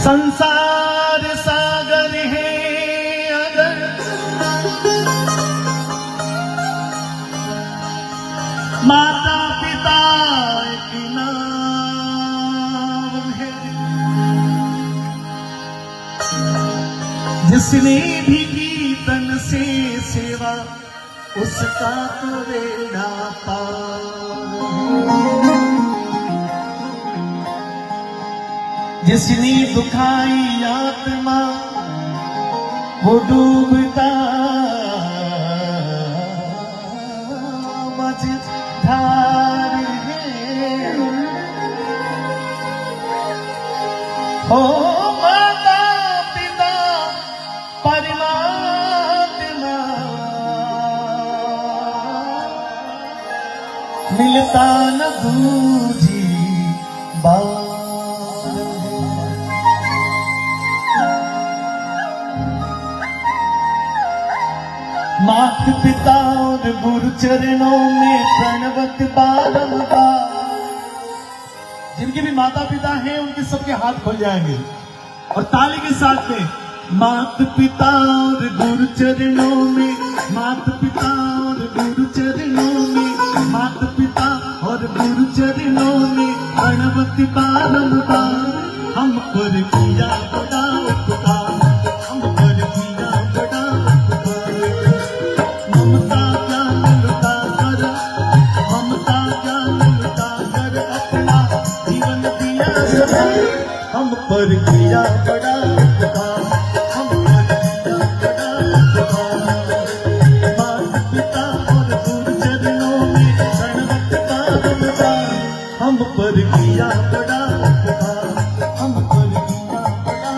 संसार सागर है अगर माता पिता की नाम है। जिसने भी की तन से सेवा उसका तो बेड़ा पार। जिसने दुखाई आत्मा वो डूबता मझधार है। हो माता पिता परमात्मा मिलता न दूजी बात। माता पिता और गुरु चरणों में प्रणवत बारंबार। जिनके भी माता पिता हैं उनके सबके हाथ खुल जाएंगे और ताली के साथ में माता पिता और गुरु चरणों में, माता पिता और गुरु चरणों में, माता पिता और गुरु चरणों में प्रणवत बारंबार। हम पर किया बड़ा उपकार, हम पर किया बड़ा उपकार। ममता ज्ञान लुटा कर, ममता ज्ञान लुटा कर अपना जीवन दिया सदा। हम पर किया बड़ा उपकार, हम पर किया बड़ा उपकार। माता पिता और गुरु चरणों में प्रणवत बारंबार। हम पर किया बड़ा उपकार, हम पर किया बड़ा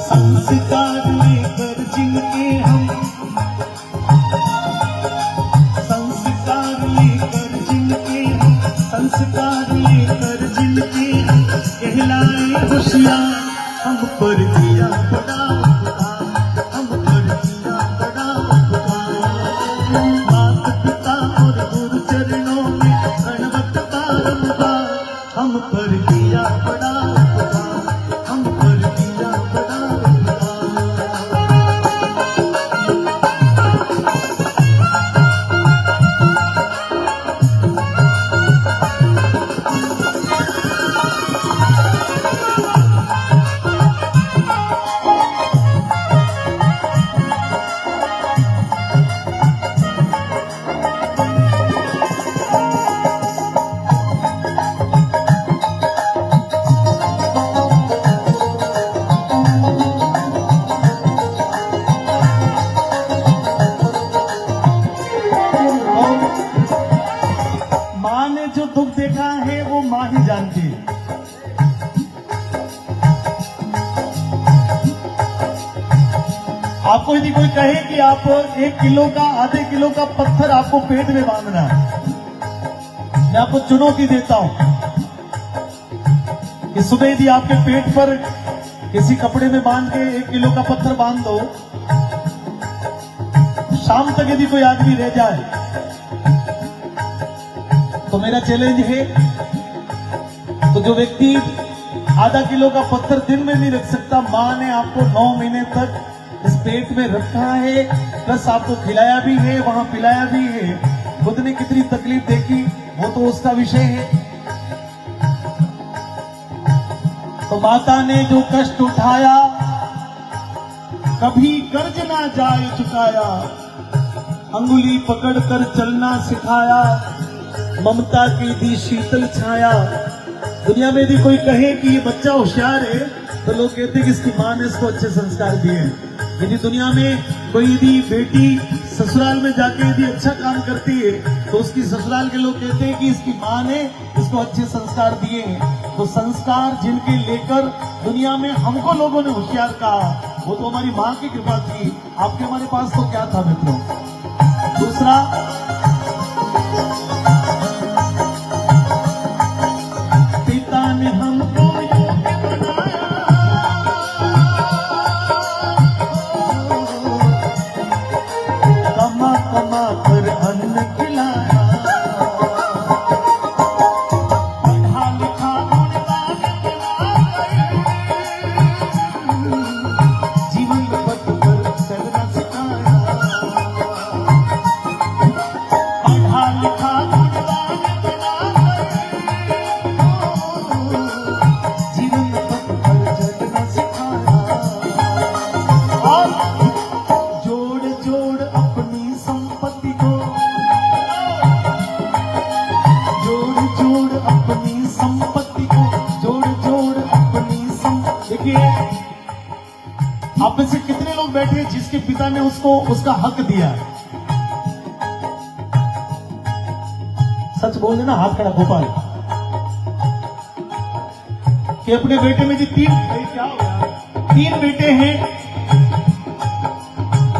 संस्कार लेकर जिनके हम, संस्कार लेकर जिनके हम, संस्कार लेकर जिनके हम कहलाए होशियार। हम पर किया बड़ा उपकार, हम पर किया बड़ा उपकार। माता पिता और गुरु चरणों में प्रणवत बारंबार। हम पर किया बड़ा उपकार, हम पर किया बड़ा जो दुख देखा है वो माँ ही जानती है। आपको यदि कोई कहे कि आप 1 किलो का, आधे किलो का पत्थर आपको पेट में बांधना है, मैं आपको चुनौती देता हूं कि सुबह यदि आपके पेट पर किसी कपड़े में बांध के 1 किलो का पत्थर बांध दो, शाम तक यदि कोई आदमी रह जाए तो मेरा चैलेंज है, तो जो व्यक्ति आधा किलो का पत्थर दिन में नहीं रख सकता, मां ने आपको 9 महीने तक इस पेट में रखा है, प्लस आपको खिलाया भी है, वहां पिलाया भी है। खुद ने कितनी तकलीफ देखी वो तो उसका विषय है। तो माता ने जो कष्ट उठाया कभी कर्ज ना जाए चुकाया, अंगुली पकड़कर चलना सिखाया, ममता की दी शीतल छाया। दुनिया में यदि कोई कहे कि ये बच्चा होशियार है तो लोग कहते हैं कि इसकी मां ने इसको अच्छे संस्कार दिए हैं। यदि दुनिया में कोई यदि बेटी ससुराल में जाके यदि अच्छा काम करती है तो उसकी ससुराल के लोग कहते हैं कि इसकी मां ने इसको अच्छे संस्कार दिए हैं। तो संस्कार जिनके लेकर दुनिया में हमको लोगों ने होशियार कहा वो तो हमारी मां की कृपा थी। आपके हमारे पास तो क्या था मित्रों। दूसरा, पिता ने हमको योग्य बनाया, कमा कमा कर अन्न खिलाया, पढ़ा लिखा गुणवान बनाकर, जीवन पथ पर चलना सिखाया, पढ़ा लिखा गुणवान बनाकर, जीवन पथ पर चलना सिखाया। और जोड़ जोड़ अपनी संपत्ति को, जोड़ जोड़ अपनी संपत्ति को, जोड़ जोड़ अपनी देखिए, आप में से कितने लोग बैठे हैं जिसके पिता ने उसको उसका हक दिया। सच बोल देना, हाथ खड़ा गोपाल, कि अपने बेटे में जो क्या हो गया, 3 बेटे हैं,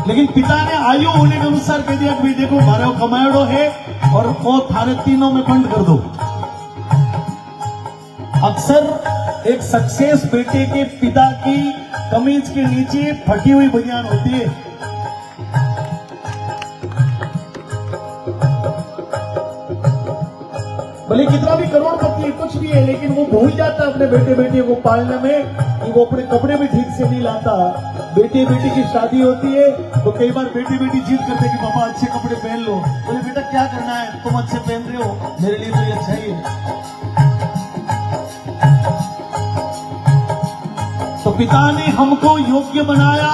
लेकिन पिता ने आयु होने के अनुसार कह दिया कि देखो मारो कमायड़ो है और वो थारे तीनों में बंद कर दो। अक्सर एक सक्सेस बेटे के पिता की कमीज के नीचे फटी हुई बनियान होती है। भले कितना भी करोड़पति है, कुछ भी है, लेकिन वो भूल जाता है अपने बेटे बेटी को पालने में कि वो अपने कपड़े भी ठीक से नहीं लाता। बेटे बेटी की शादी होती है तो कई बार बेटे बेटी जिद करते कि पापा अच्छे कपड़े पहन लो। बोले बेटा क्या करना है, तुम अच्छे पहन रहे हो, मेरे लिए तो ये अच्छा ही है। तो पिता ने हमको योग्य बनाया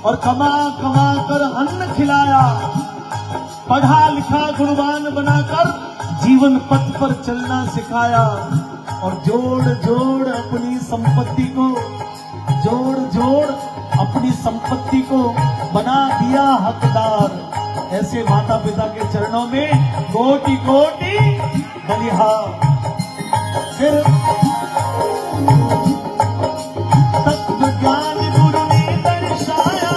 और कमा कमा कर अन्न खिलाया, पढ़ा लिखा गुणवान बनाकर जीवन पथ पर चलना सिखाया, और जोड़ जोड़ अपनी संपत्ति को, जोड़ जोड़ अपनी संपत्ति को बना दिया हकदार। ऐसे माता पिता के चरणों में कोटि कोटि बलिहार। फिर तत्व ज्ञान गुरु ने दर्शाया,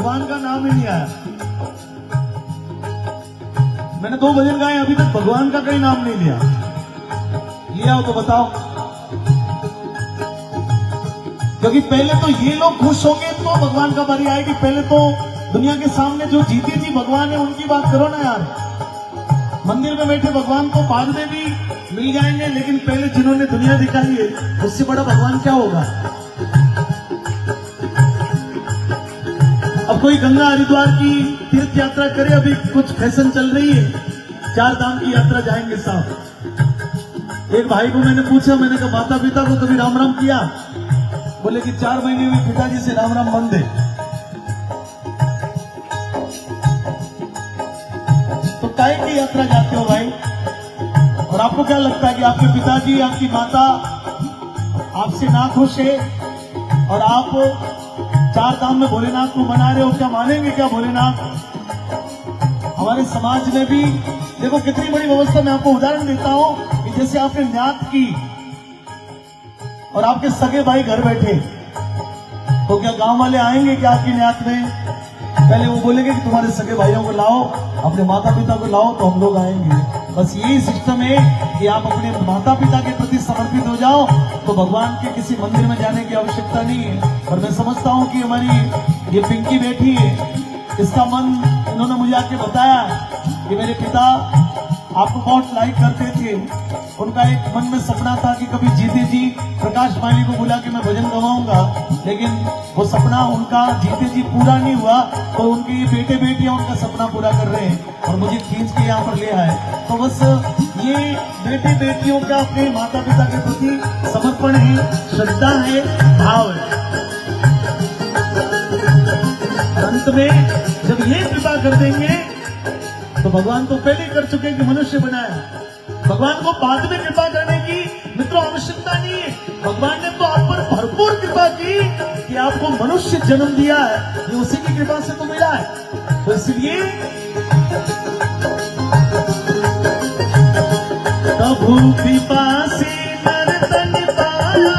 भगवान का नाम ही नहीं आया। मैंने 2 भजन गाए, अभी तक भगवान का कहीं नाम नहीं लिया। लिया हो तो बताओ। क्योंकि पहले तो ये लोग खुश होंगे तो भगवान का बारी आएगी। पहले तो दुनिया के सामने जो जीती थी भगवान है उनकी बात करो ना यार। मंदिर में बैठे भगवान को बाद में भी मिल जाएंगे, लेकिन पहले जिन्होंने दुनिया दिखाई है उससे बड़ा भगवान क्या होगा। अब कोई गंगा हरिद्वार की तीर्थ यात्रा करे, अभी कुछ फैशन चल रही है, 4 धाम की यात्रा जाएंगे साहब। एक भाई को मैंने पूछा, मैंने कहा माता पिता को कभी राम राम किया? बोले कि 4 महीने में पिताजी से राम राम बंद है। तो काय की यात्रा जाते हो भाई? और आपको क्या लगता है कि आपके पिताजी आपकी माता आपसे ना खुश है और आप 4 धाम में भोलेनाथ को मना रहे हो, क्या मानेंगे क्या भोलेनाथ? हमारे समाज में भी देखो कितनी बड़ी व्यवस्था। मैं आपको उदाहरण देता हूं कि जैसे आपने न्यात की और आपके सगे भाई घर बैठे, तो क्या गांव वाले आएंगे क्या आपकी न्यात में? पहले वो बोलेंगे कि तुम्हारे सगे भाइयों को लाओ, अपने माता पिता को लाओ, तो हम लोग आएंगे। बस यही सिस्टम है कि आप अपने माता पिता के प्रति समर्पित हो जाओ तो भगवान के किसी मंदिर में जाने की आवश्यकता नहीं है। और मैं समझता हूं कि हमारी ये पिंकी बैठी है, इसका मन, इन्होंने मुझे आके बताया कि मेरे पिता आपको बहुत लाइक करते थे। उनका एक मन में सपना था कि कभी जीते जी प्रकाश माली को बुला के मैं भजन गवाऊंगा, लेकिन वो सपना उनका जीते जी पूरा नहीं हुआ। तो उनके ये बेटे बेटियां उनका सपना पूरा कर रहे हैं और मुझे खींच के यहाँ पर ले आए। तो बस ये बेटे बेटियों का अपने माता पिता के प्रति समर्पण है, श्रद्धा है, भाव है। अंत में जब ये कृपा कर देंगे तो भगवान तो पहले कर चुके कि मनुष्य बनाया। भगवान को बाद में कृपा करने की मित्रों आवश्यकता नहीं है। भगवान ने तो आप पर भरपूर कृपा की कि आपको मनुष्य जन्म दिया है, ये उसी की कृपा से तो मिला है। तो इसलिए प्रभु कृपा से नर तन पाया,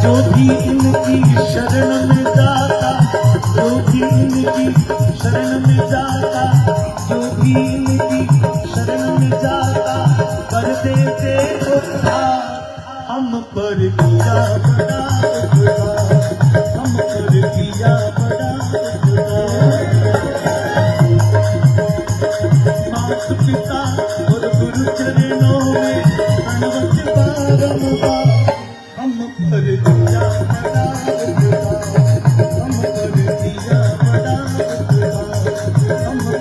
जो भी इनकी शरण में जाता, जो भी इनकी शरण में जाता, जो भी इनकी शरण में जाता, कर देते उद्धार। हम पर किया बड़ा उपकार, हम पर किया बड़ा उपकार। माता पिता और गुरु चरणों में धन्यवाद बारंबार। हम पर किया बड़ा उपकार, हम पर किया बड़ा उपकार, हम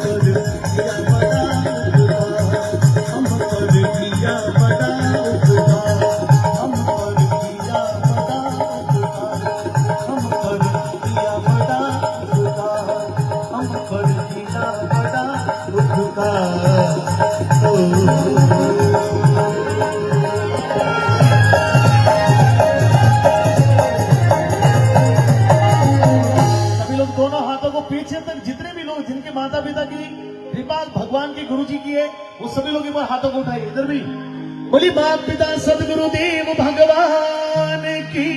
पर किया बड़ा उपकार, हम पर किया बड़ा उपकार, हम पर किया बड़ा उपकार, हम पर किया बड़ा उपकार, हम पर किया बड़ा उपकार। दोनों हाथों को पीछे तक, जितने भी लोग जिनके माता पिता की कृपा भगवान के गुरु जी की है, वो सभी लोग एक बार हाथों को उठाइए। इधर भी बोली माता पिता सदगुरु देव भगवान की